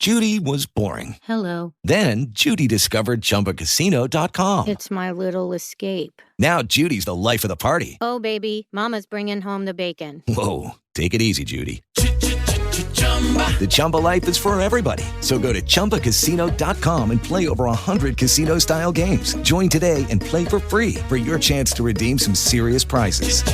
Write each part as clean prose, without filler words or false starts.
Judy was boring. Hello. Then Judy discovered ChumbaCasino.com. It's my little escape. Now Judy's the life of the party. Oh, baby, mama's bringing home the bacon. Whoa, take it easy, Judy. The Chumba life is for everybody. So go to ChumbaCasino.com and play over 100 casino-style games. Join today and play for free for your chance to redeem some serious prizes.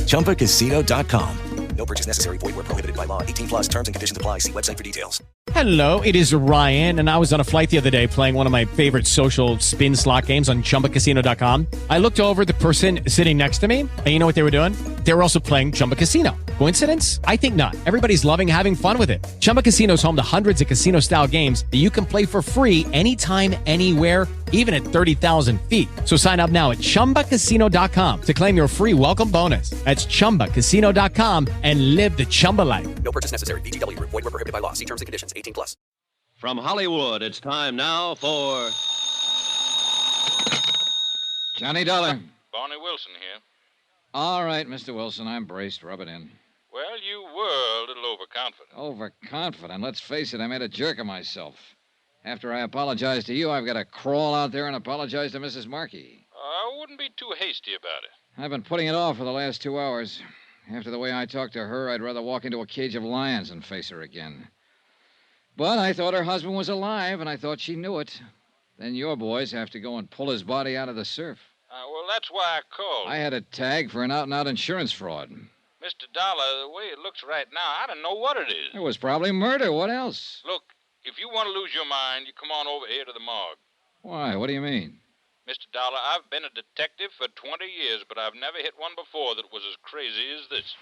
ChumbaCasino.com. No purchase necessary. Void where prohibited by law. 18 plus terms and conditions apply. See website for details. Hello, it is Ryan, and I was on a flight the other day playing one of my favorite social spin slot games on ChumbaCasino.com. I looked over at the person sitting next to me, and you know what they were doing? They were also playing Chumba Casino. Coincidence? I think not. Everybody's loving having fun with it. Chumba Casino is home to hundreds of casino-style games that you can play for free anytime, anywhere, even at 30,000 feet. So sign up now at ChumbaCasino.com to claim your free welcome bonus. That's ChumbaCasino.com and live the Chumba life. No purchase necessary. VGW. Void where prohibited by law. See terms and conditions. 18 plus. From Hollywood, it's time now for... Johnny Dollar. Barney Wilson here. All right, Mr. Wilson, I'm braced. Rub it in. Well, you were a little overconfident. Overconfident? Let's face it, I made a jerk of myself. After I apologize to you, I've got to crawl out there and apologize to Mrs. Markey. I wouldn't be too hasty about it. I've been putting it off for the last 2 hours. After the way I talked to her, I'd rather walk into a cage of lions than face her again. But I thought her husband was alive, and I thought she knew it. Then your boys have to go and pull his body out of the surf. Well, that's why I called. I had a tag for an out-and-out insurance fraud. Mr. Dollar, the way it looks right now, I don't know what it is. It was probably murder. What else? Look, if you want to lose your mind, you come on over here to the morgue. Why? What do you mean? Mr. Dollar, I've been a detective for 20 years, but I've never hit one before that was as crazy as this.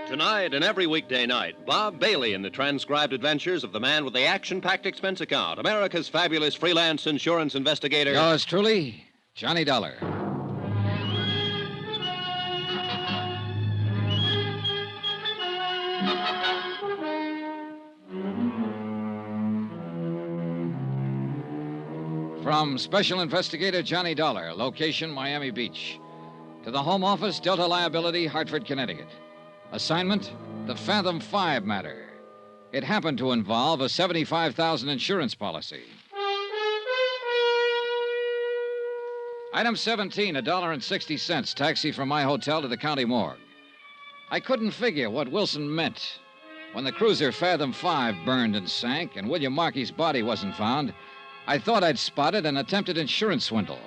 Tonight and every weekday night, Bob Bailey in the transcribed adventures of the man with the action-packed expense account, America's fabulous freelance insurance investigator. Yours truly, Johnny Dollar. From Special Investigator Johnny Dollar, location Miami Beach. To the Home Office, Delta Liability, Hartford, Connecticut. Assignment, the Fathom-Five matter. It happened to involve a $75,000 insurance policy. Item 17, $1.60, taxi from my hotel to the county morgue. I couldn't figure what Wilson meant. When the cruiser Fathom-Five burned and sank and William Markey's body wasn't found, I thought I'd spotted an attempted insurance swindle.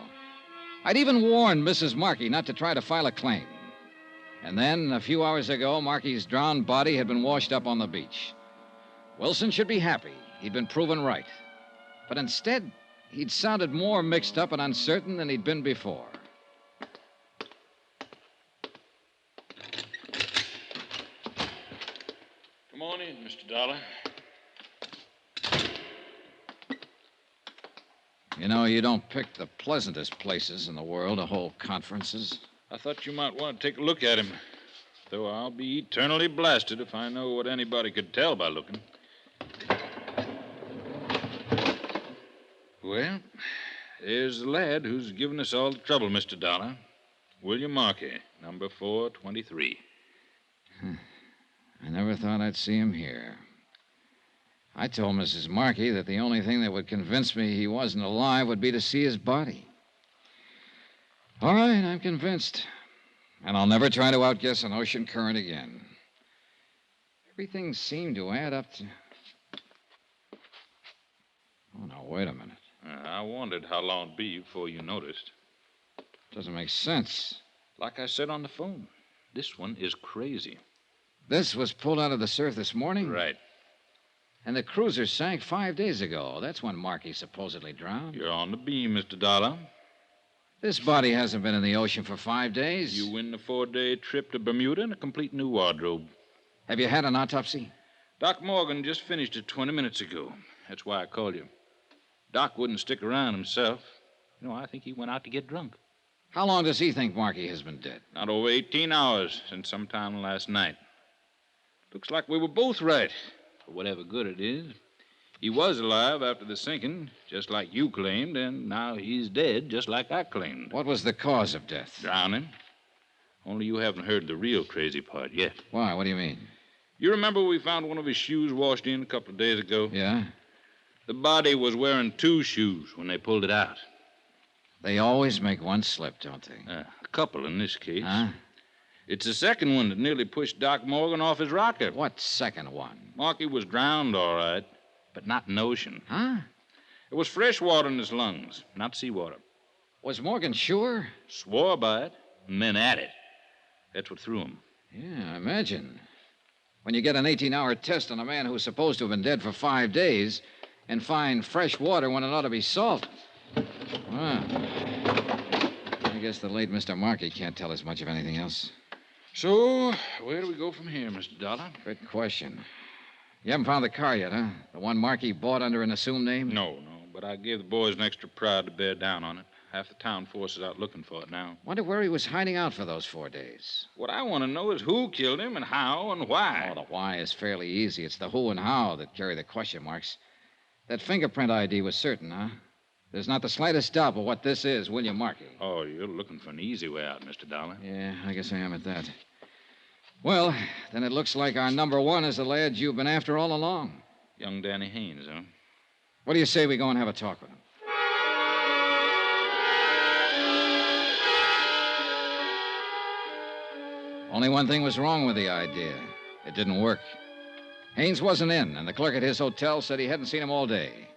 I'd even warned Mrs. Markey not to try to file a claim. And then, a few hours ago, Markey's drowned body had been washed up on the beach. Wilson should be happy. He'd been proven right. But instead, he'd sounded more mixed up and uncertain than he'd been before. Come on in, Mr. Dollar. You know, you don't pick the pleasantest places in the world to hold conferences. I thought you might want to take a look at him. Though I'll be eternally blasted if I know what anybody could tell by looking. Well, there's the lad who's given us all the trouble, Mr. Dollar. William Markey, number 423. I never thought I'd see him here. I told Mrs. Markey that the only thing that would convince me he wasn't alive would be to see his body. All right, I'm convinced. And I'll never try to outguess an ocean current again. Everything seemed to add up to... Oh, now, wait a minute. I wondered how long it'd be before you noticed. Doesn't make sense. Like I said on the phone, this one is crazy. This was pulled out of the surf this morning? Right. And the cruiser sank 5 days ago. That's when Markey supposedly drowned. You're on the beam, Mr. Dollar. This body hasn't been in the ocean for 5 days. You win the 4-day trip to Bermuda and a complete new wardrobe. Have you had an autopsy? Doc Morgan just finished it 20 minutes ago. That's why I called you. Doc wouldn't stick around himself. You know, I think he went out to get drunk. How long does he think Markey has been dead? Not over 18 hours, since sometime last night. Looks like we were both right, for whatever good it is. He was alive after the sinking, just like you claimed, and now he's dead, just like I claimed. What was the cause of death? Drowning. Only you haven't heard the real crazy part yet. Why? What do you mean? You remember we found one of his shoes washed in a couple of days ago? Yeah? The body was wearing 2 shoes when they pulled it out. They always make one slip, don't they? A couple in this case. Huh? It's the second one that nearly pushed Doc Morgan off his rocket. What second one? Marky was drowned, all right, but not in the ocean. Huh? It was fresh water in his lungs, not seawater. Was Morgan sure? Swore by it, and men at it. That's what threw him. Yeah, I imagine. When you get an 18-hour test on a man who's supposed to have been dead for 5 days and find fresh water when it ought to be salt. Well, I guess the late Mr. Markey can't tell us much of anything else. So, where do we go from here, Mr. Dollar? Good question. You haven't found the car yet, huh? The one Markey bought under an assumed name? No, but I gave the boys an extra prod to bear down on it. Half the town force is out looking for it now. Wonder where he was hiding out for those 4 days. What I want to know is who killed him and how and why. Oh, the why is fairly easy. It's the who and how that carry the question marks. That fingerprint ID was certain, huh? There's not the slightest doubt of what this is, William Markey. Oh, you're looking for an easy way out, Mr. Dollar. Yeah, I guess I am at that. Well, then it looks like our number one is the lad you've been after all along. Young Danny Haynes, huh? What do you say we go and have a talk with him? Only one thing was wrong with the idea. It didn't work. Haynes wasn't in, and the clerk at his hotel said he hadn't seen him all day.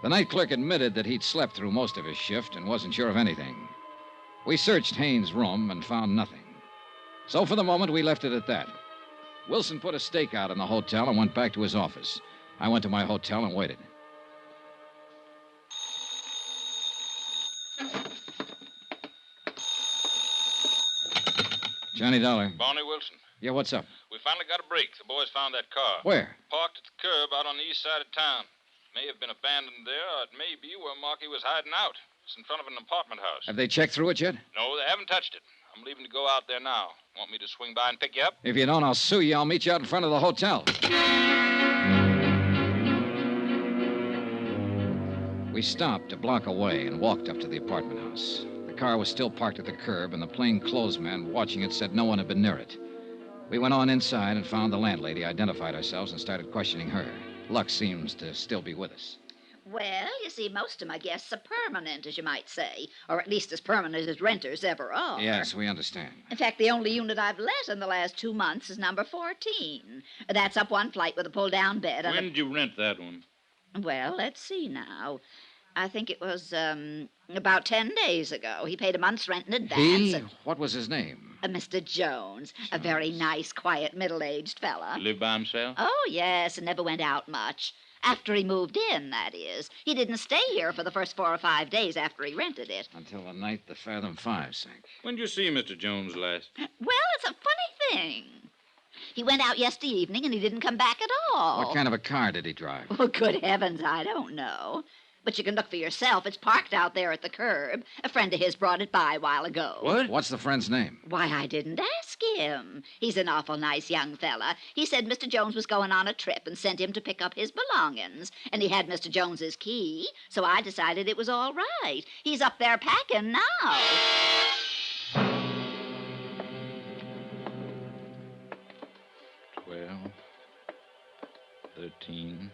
The night clerk admitted that he'd slept through most of his shift and wasn't sure of anything. We searched Haynes' room and found nothing. So for the moment, we left it at that. Wilson put a stake out in the hotel and went back to his office. I went to my hotel and waited. Johnny Dollar. Barney Wilson. Yeah, what's up? We finally got a break. The boys found that car. Where? Parked at the curb out on the east side of town. May have been abandoned there, or it may be where Markey was hiding out. It's in front of an apartment house. Have they checked through it yet? No, they haven't touched it. I'm leaving to go out there now. Want me to swing by and pick you up? If you don't, I'll sue you. I'll meet you out in front of the hotel. We stopped a block away and walked up to the apartment house. The car was still parked at the curb, and the plainclothes man watching it said no one had been near it. We went on inside and found the landlady, identified ourselves, and started questioning her. Luck seems to still be with us. Well, you see, most of my guests are permanent, as you might say, or at least as permanent as renters ever are. Yes, we understand. In fact, the only unit I've let in the last 2 months is number 14. That's up one flight with a pull-down bed. When did you rent that one? Well, let's see now. I think it was about 10 days ago. He paid a month's rent in advance. He? What was his name? Mr. Jones, a very nice, quiet, middle-aged fella. Live by himself? Oh, yes, and never went out much. After he moved in, that is. He didn't stay here for the first 4 or 5 days after he rented it. Until the night the Fathom-Five sank. When did you see Mr. Jones last? Well, it's a funny thing. He went out yesterday evening and he didn't come back at all. What kind of a car did he drive? Oh, good heavens, I don't know. But you can look for yourself. It's parked out there at the curb. A friend of his brought it by a while ago. What? What's the friend's name? Why, I didn't ask him. He's an awful nice young fella. He said Mr. Jones was going on a trip and sent him to pick up his belongings. And he had Mr. Jones's key, so I decided it was all right. He's up there packing now. 12, 13.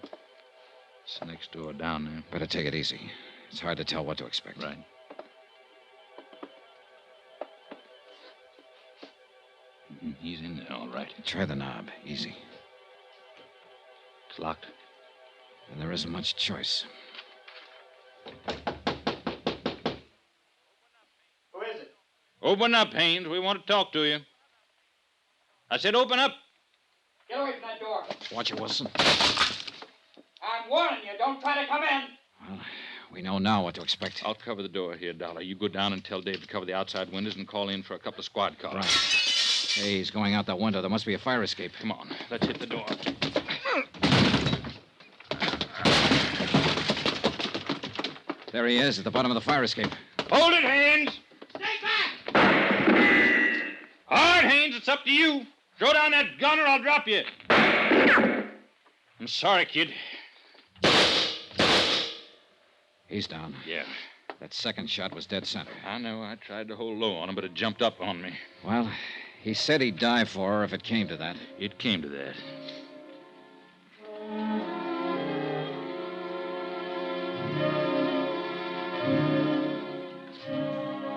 It's next door down there. Better take it easy. It's hard to tell what to expect. Right. He's in there, all right. Try the knob. Easy. It's locked. And there isn't much choice. Who is it? Open up, Haynes. We want to talk to you. I said open up. Get away from that door. Watch it, Wilson. I'm warning you, don't try to come in. Well, we know now what to expect. I'll cover the door here, Dollar. You go down and tell Dave to cover the outside windows and call in for a couple of squad cars. Right. Hey, he's going out that window. There must be a fire escape. Come on, let's hit the door. There he is, at the bottom of the fire escape. Hold it, Haynes! Stay back! All right, Haynes, it's up to you. Throw down that gun or I'll drop you. I'm sorry, kid. He's down. Yeah. That second shot was dead center. I know. I tried to hold low on him, but it jumped up on me. Well, he said he'd die for her if it came to that. It came to that.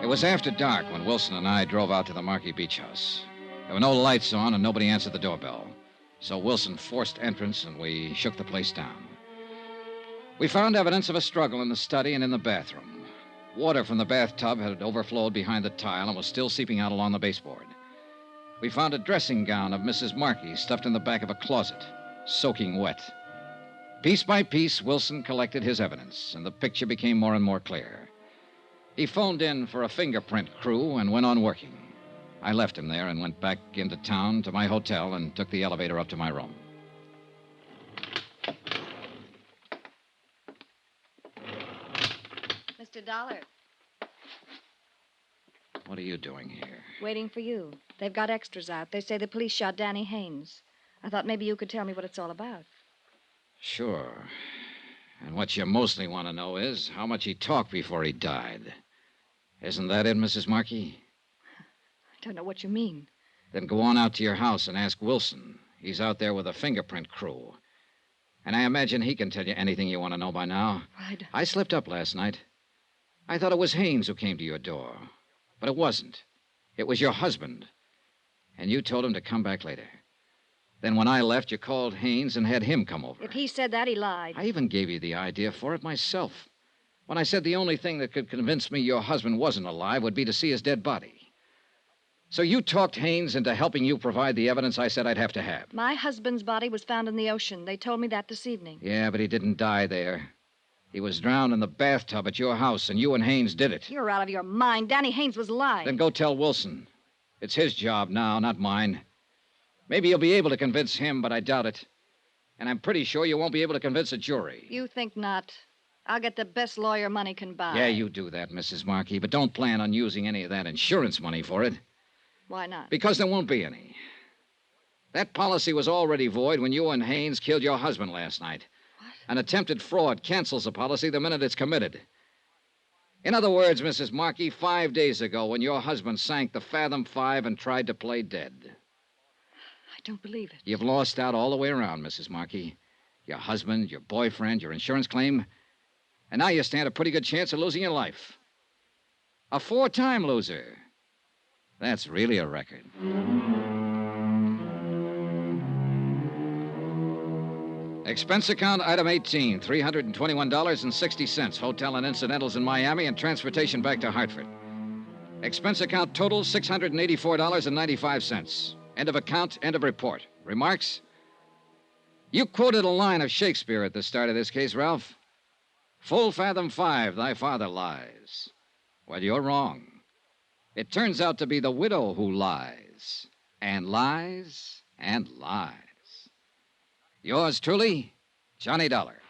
It was after dark when Wilson and I drove out to the Marquee Beach House. There were no lights on and nobody answered the doorbell. So Wilson forced entrance and we shook the place down. We found evidence of a struggle in the study and in the bathroom. Water from the bathtub had overflowed behind the tile and was still seeping out along the baseboard. We found a dressing gown of Mrs. Markey stuffed in the back of a closet, soaking wet. Piece by piece, Wilson collected his evidence, and the picture became more and more clear. He phoned in for a fingerprint crew and went on working. I left him there and went back into town to my hotel and took the elevator up to my room. Mr. Dollar, What are you doing here? waiting for you. They've got extras out. They say the police shot Danny Haynes. I thought maybe you could tell me what it's all about. Sure. And what you mostly want to know is how much he talked before he died. Isn't that it, Mrs. Markey? I don't know what you mean. Then go on out to your house and ask Wilson. He's out there with a fingerprint crew. And I imagine he can tell you anything you want to know by now. I slipped up last night. I thought it was Haynes who came to your door. But it wasn't. It was your husband. And you told him to come back later. Then when I left, you called Haynes and had him come over. If he said that, he lied. I even gave you the idea for it myself. When I said the only thing that could convince me your husband wasn't alive would be to see his dead body. So you talked Haynes into helping you provide the evidence I said I'd have to have. My husband's body was found in the ocean. They told me that this evening. Yeah, but he didn't die there. He was drowned in the bathtub at your house, and you and Haynes did it. You're out of your mind. Danny Haynes was lying. Then go tell Wilson. It's his job now, not mine. Maybe you'll be able to convince him, but I doubt it. And I'm pretty sure you won't be able to convince a jury. You think not. I'll get the best lawyer money can buy. Yeah, you do that, Mrs. Markey, but don't plan on using any of that insurance money for it. Why not? Because there won't be any. That policy was already void when you and Haynes killed your husband last night. What? An attempted fraud cancels a policy the minute it's committed. In other words, Mrs. Markey, 5 days ago when your husband sank the Fathom-Five and tried to play dead. I don't believe it. You've lost out all the way around, Mrs. Markey. Your husband, your boyfriend, your insurance claim. And now you stand a pretty good chance of losing your life. A 4-time loser. That's really a record. Expense account item 18, $321.60. Hotel and incidentals in Miami and transportation back to Hartford. Expense account total, $684.95. End of account, end of report. Remarks? You quoted a line of Shakespeare at the start of this case, Ralph. Full Fathom-Five, thy father lies. Well, you're wrong. It turns out to be the widow who lies, and lies, and lies. Yours truly, Johnny Dollar.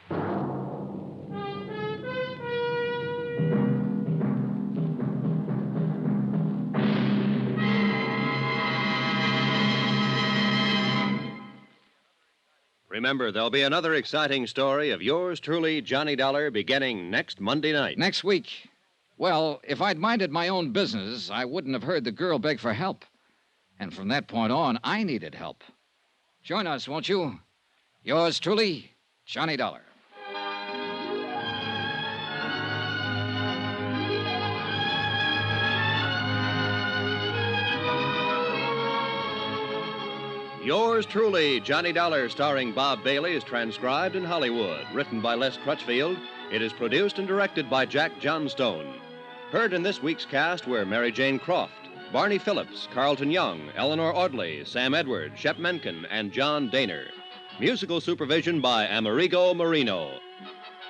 Remember, there'll be another exciting story of yours truly, Johnny Dollar, beginning next Monday night. Next week. Well, if I'd minded my own business, I wouldn't have heard the girl beg for help. And from that point on, I needed help. Join us, won't you? Yours truly, Johnny Dollar. Yours truly, Johnny Dollar, starring Bob Bailey, is transcribed in Hollywood. Written by Les Crutchfield, it is produced and directed by Jack Johnstone. Heard in this week's cast were Mary Jane Croft, Barney Phillips, Carlton Young, Eleanor Audley, Sam Edwards, Shep Menken, and John Daner. Musical supervision by Amerigo Marino.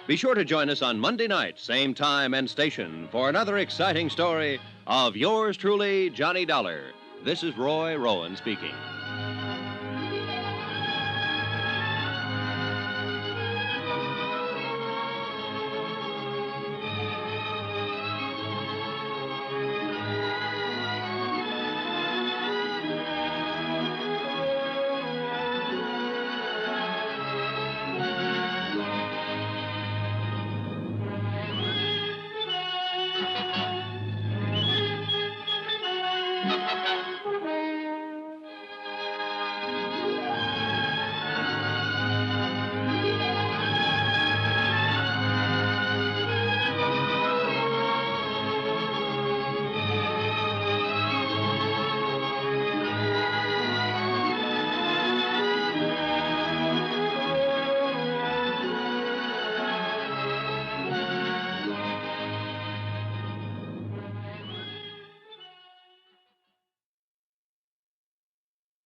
Be sure to join us on Monday night, same time and station, for another exciting story of yours truly, Johnny Dollar. This is Roy Rowan speaking.